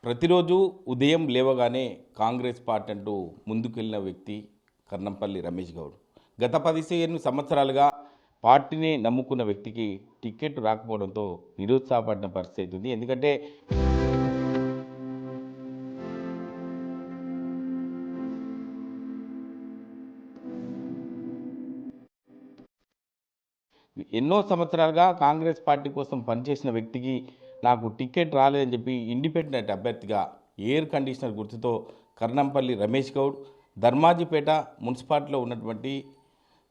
ప్రతిరోజు ఉదయం లేవగానే కాంగ్రెస్ పార్టీ అంటూ ముందుకెళ్ళిన వ్యక్తి కర్నంపల్లి రమేష్ గౌడ్. గత 15 సంవత్సరాలుగా పార్టీని నమ్ముకున్న వ్యక్తికి టికెట్ రాకపోవడంతో నిరుత్సాహపడిన పరిస్థితి ఉంది. ఎందుకంటే ఎన్నో సంవత్సరాలుగా కాంగ్రెస్ పార్టీ కోసం పనిచేసిన వ్యక్తికి నాకు టికెట్ రాలేదని చెప్పి ఇండిపెండెంట్ అభ్యర్థిగా ఎయిర్ కండిషనర్ గుర్తుతో కర్నంపల్లి రమేష్ గౌడ్ ధర్మాజిపేట మున్సిపాలిటీలో ఉన్నటువంటి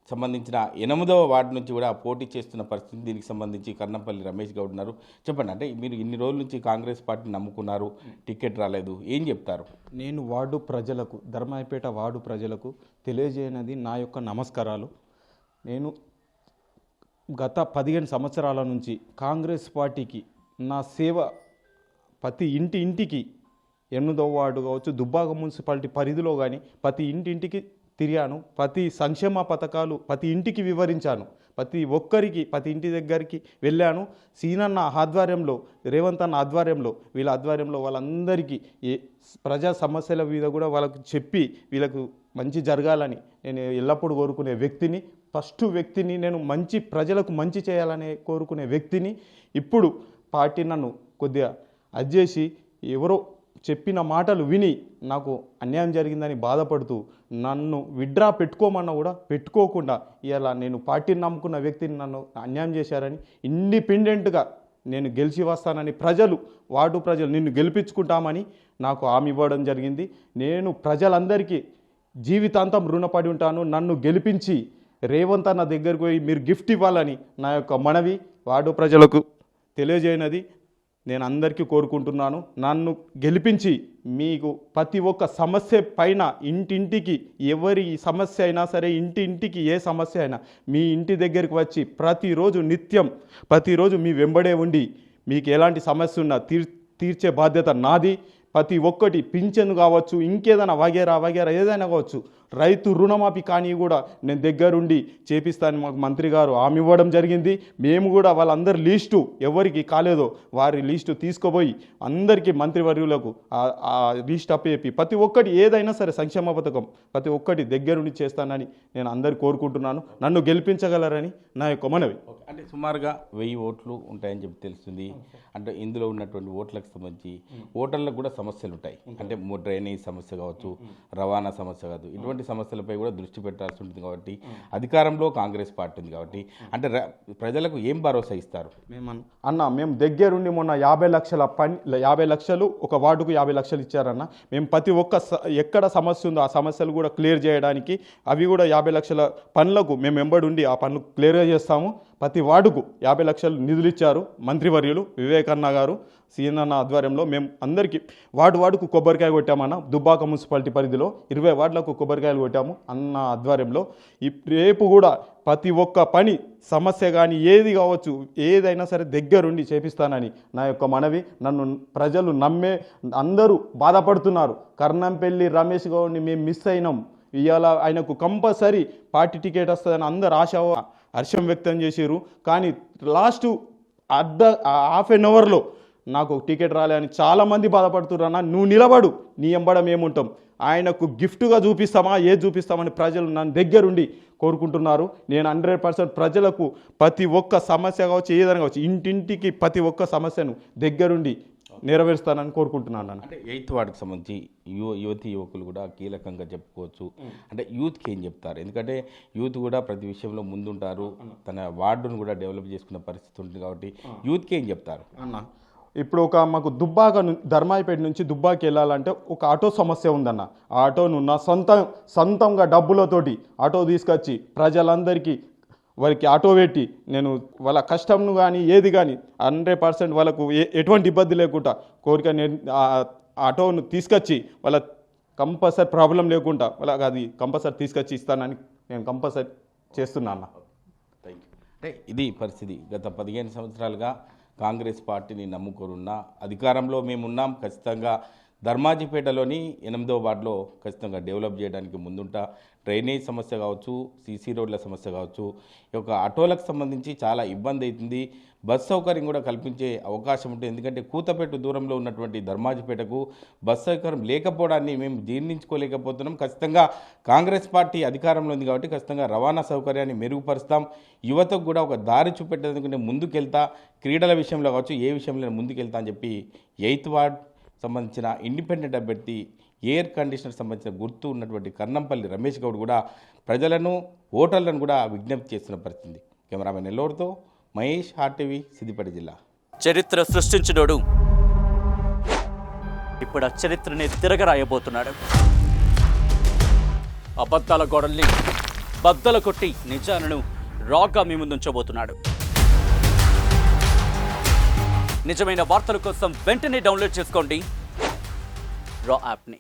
సంబంధించిన 8వ వార్డు నుంచి కూడా పోటీ చేస్తున్న పరిస్థితి. దీనికి సంబంధించి కర్నంపల్లి రమేష్ గౌడ్ ఉన్నారు. చెప్పండి, అంటే మీరు ఇన్ని రోజుల నుంచి కాంగ్రెస్ పార్టీని నమ్ముకున్నారు, టికెట్ రాలేదు, ఏం చెప్తారు? నేను వార్డు ప్రజలకు, ధర్మాయిపేట వార్డు ప్రజలకు తెలియజేయనది నా యొక్క నమస్కారాలు. నేను గత 15 సంవత్సరాల నుంచి కాంగ్రెస్ పార్టీకి నా సేవ ప్రతి ఇంటికి 8వ వార్డు కావచ్చు, దుబ్బాక మున్సిపాలిటీ పరిధిలో కానీ ప్రతి ఇంటికి తిరిగాను. ప్రతి సంక్షేమ పథకాలు ప్రతి ఇంటికి వివరించాను. ప్రతి ఒక్కరికి ప్రతి ఇంటి దగ్గరికి వెళ్ళాను. సీనన్న ఆధ్వర్యంలో, రేవంత్ అన్న ఆధ్వర్యంలో, వీళ్ళ ఆధ్వర్యంలో వాళ్ళందరికీ ప్రజా సమస్యల మీద కూడా వాళ్ళకు చెప్పి వీళ్ళకు మంచి జరగాలని నేను ఎల్లప్పుడూ కోరుకునే వ్యక్తిని. ఫస్ట్ వ్యక్తిని నేను ప్రజలకు మంచి చేయాలనే కోరుకునే వ్యక్తిని. ఇప్పుడు పార్టీ నన్ను కొద్దిగా అజ్జేసి ఎవరో చెప్పిన మాటలు విని నాకు అన్యాయం జరిగిందని బాధపడుతూ నన్ను విడ్రా పెట్టుకోమన్నా కూడా పెట్టుకోకుండా ఇలా నేను పార్టీని నమ్ముకున్న వ్యక్తిని నన్ను అన్యాయం చేశారని, ఇండిపెండెంట్గా నేను గెలిచి వస్తానని వార్డు ప్రజలు నిన్ను గెలిపించుకుంటామని నాకు హామీ ఇవ్వడం జరిగింది. నేను ప్రజలందరికీ జీవితాంతం రుణపడి ఉంటాను. నన్ను గెలిపించి రేవంత్ అన్న దగ్గరకు పోయి మీరు గిఫ్ట్ ఇవ్వాలని నా యొక్క మనవి వార్డు ప్రజలకు తెలియజేయనది నేను అందరికీ కోరుకుంటున్నాను. నన్ను గెలిపించి మీకు ప్రతి ఒక్క సమస్య పైన ఇంటింటికి ఎవరి సమస్య అయినా సరే, ఇంటింటికి ఏ సమస్య అయినా మీ ఇంటి దగ్గరికి వచ్చి ప్రతిరోజు మీ వెంబడే ఉండి మీకు ఎలాంటి సమస్య ఉన్నా తీర్చే బాధ్యత నాది. ప్రతి ఒక్కటి పింఛను కావచ్చు, ఇంకేదైనా వగేరా ఏదైనా కావచ్చు, రైతు రుణమాఫీ కానీ కూడా నేను దగ్గరుండి చేపిస్తానని మాకు మంత్రి గారు హామీ ఇవ్వడం జరిగింది. మేము కూడా వాళ్ళందరి లిస్టు ఎవరికి కాలేదో వారి లిస్టు తీసుకుపోయి అందరికీ మంత్రివర్యులకు ఆ లిస్ట్ అప్పచెప్పి ప్రతి ఒక్కటి ఏదైనా సరే సంక్షేమ పథకం ప్రతి ఒక్కటి దగ్గరుండి చేస్తానని నేను అందరు కోరుకుంటున్నాను. నన్ను గెలిపించగలరని నా యొక్క మనవి. అంటే సుమారుగా 1000 ఓట్లు ఉంటాయని చెప్పి తెలుస్తుంది. అంటే ఇందులో ఉన్నటువంటి ఓట్లకు సంబంధించి ఓటర్లకు కూడా సమస్యలు ఉంటాయి. అంటే డ్రైనేజ్ సమస్య కావచ్చు, రవాణా సమస్య కావచ్చు, ఇటువంటి సమస్యలపై కూడా దృష్టి పెట్టాల్సి ఉంటుంది. కాబట్టి అధికారంలో కాంగ్రెస్ పార్టీ ఉంది కాబట్టి అంటే ప్రజలకు ఏం భరోసా ఇస్తారు? మేము దగ్గరుండి మొన్న 50 లక్షలు ఒక వార్డుకు 50 లక్షలు ఇచ్చారన్న. మేము ప్రతి ఒక్క ఎక్కడ సమస్య ఉందో ఆ సమస్యలు కూడా క్లియర్ చేయడానికి అవి కూడా 50 లక్షల పనులకు మేము వెంబడి ఆ పనులు క్లియర్గా చేస్తాము. ప్రతి వార్డుకు 50 లక్షలు నిధులు ఇచ్చారు మంత్రివర్యులు వివేకన్న గారు, సీనన్న ఆధ్వర్యంలో. మేము అందరికీ వార్డుకు కొబ్బరికాయ కొట్టామన్న. దుబ్బాక మున్సిపాలిటీ పరిధిలో 20 వార్డులకు కొబ్బరికాయలు కొట్టాము అన్న ఆధ్వర్యంలో. రేపు కూడా ప్రతి ఒక్క పని సమస్య కానీ ఏది కావచ్చు ఏదైనా సరే దగ్గరుండి చేపిస్తానని నా యొక్క మనవి. నన్ను ప్రజలు నమ్మే అందరూ బాధపడుతున్నారు. కర్నంపల్లి రమేష్ గౌడ్ని మేము మిస్ అయినాం, ఇవాళ ఆయనకు కంపల్సరీ పార్టీ టికెట్ వస్తుందని అందరు హర్షం వ్యక్తం చేశారు. కానీ లాస్ట్ హాఫ్ అన్ అవర్లో నాకు టికెట్ రాలేదని చాలామంది బాధపడుతున్నారు. నువ్వు నిలబడు, నీ ఎంబడం ఏముంటాం, ఆయనకు గిఫ్ట్గా చూపిస్తామా ఏది చూపిస్తామని ప్రజలు నన్ను దగ్గరుండి కోరుకుంటున్నారు. నేను 100% ప్రజలకు ప్రతి ఒక్క సమస్య కావచ్చు ఏదైనా కావచ్చు ఇంటింటికి ప్రతి ఒక్క సమస్యను దగ్గరుండి నెరవేరుస్తానని కోరుకుంటున్నాను. అంటే 8వ వార్డుకి సంబంధించి యువకులు కూడా కీలకంగా చెప్పుకోవచ్చు. అంటే యూత్కి ఏం చెప్తారు? ఎందుకంటే యూత్ కూడా ప్రతి విషయంలో ముందుంటారు, తన వార్డును కూడా డెవలప్ చేసుకున్న పరిస్థితి ఉంటుంది. కాబట్టి యూత్కి ఏం చెప్తారు అన్న? ఇప్పుడు మాకు ధర్మాయిపేట నుంచి దుబ్బాకి వెళ్ళాలంటే ఒక ఆటో సమస్య ఉందన్న. ఆ ఆటోను నా సొంతంగా డబ్బులతోటి ఆటో తీసుకొచ్చి ప్రజలందరికీ వాళ్ళకి ఆటో పెట్టి నేను వాళ్ళ కష్టంను కానీ ఏది కానీ 100% వాళ్ళకు ఎటువంటి ఇబ్బంది లేకుండా నేను ఆటోను తీసుకొచ్చి వాళ్ళ కంపల్సరీ ప్రాబ్లం లేకుండా వాళ్ళకి అది కంపల్సరీ తీసుకొచ్చి ఇస్తానని నేను కంపల్సరీ చేస్తున్నాను. అంటే ఇది పరిస్థితి. గత 15 సంవత్సరాలుగా కాంగ్రెస్ పార్టీని నమ్ముకోనున్నా అధికారంలో మేమున్నాం, ఖచ్చితంగా ధర్మాజిపేటలోని 8వ వార్డులో ఖచ్చితంగా డెవలప్ చేయడానికి ముందుంటా. డ్రైనేజ్ సమస్య కావచ్చు, సీసీ రోడ్ల సమస్య కావచ్చు, ఈ యొక్క ఆటోలకు సంబంధించి చాలా ఇబ్బంది అవుతుంది. బస్ సౌకర్యం కూడా కల్పించే అవకాశం ఉంటుంది. ఎందుకంటే కూతపేట దూరంలో ఉన్నటువంటి ధర్మాజిపేటకు బస్ సౌకర్యం లేకపోవడాన్ని మేము జీర్ణించుకోలేకపోతున్నాం. ఖచ్చితంగా కాంగ్రెస్ పార్టీ అధికారంలో ఉంది కాబట్టి ఖచ్చితంగా రవాణా సౌకర్యాన్ని మెరుగుపరుస్తాం. యువతకు కూడా ఒక దారి చూపెట్టేందుకు నేను ముందుకెళ్తా, క్రీడల విషయంలో కావచ్చు, ఏ విషయంలో ముందుకెళ్తా అని చెప్పి 8th వార్డ్ సంబంధించిన ఇండిపెండెంట్ అభ్యర్థి ఎయిర్ కండిషనర్ సంబంధించిన గుర్తు ఉన్నటువంటి కర్నంపల్లి రమేష్ గౌడ్ కూడా ప్రజలను, ఓటర్లను కూడా విజ్ఞప్తి చేస్తున్న పరిస్థితి. కెమెరామెన్ నెల్లూరుతో మహేష్, RTV, సిద్దిపేట జిల్లా. చరిత్ర సృష్టించినోడు ఇప్పుడు ఆ చరిత్రని తిరగరాయబోతున్నాడు. అబద్ధాల గోడల్ని బద్దలు కొట్టి నిజాలను రాగా మీ ముందుంచబోతున్నాడు. నిజమైన వార్తల కోసం వెంటనే డౌన్లోడ్ చేసుకోండి రా యాప్ని.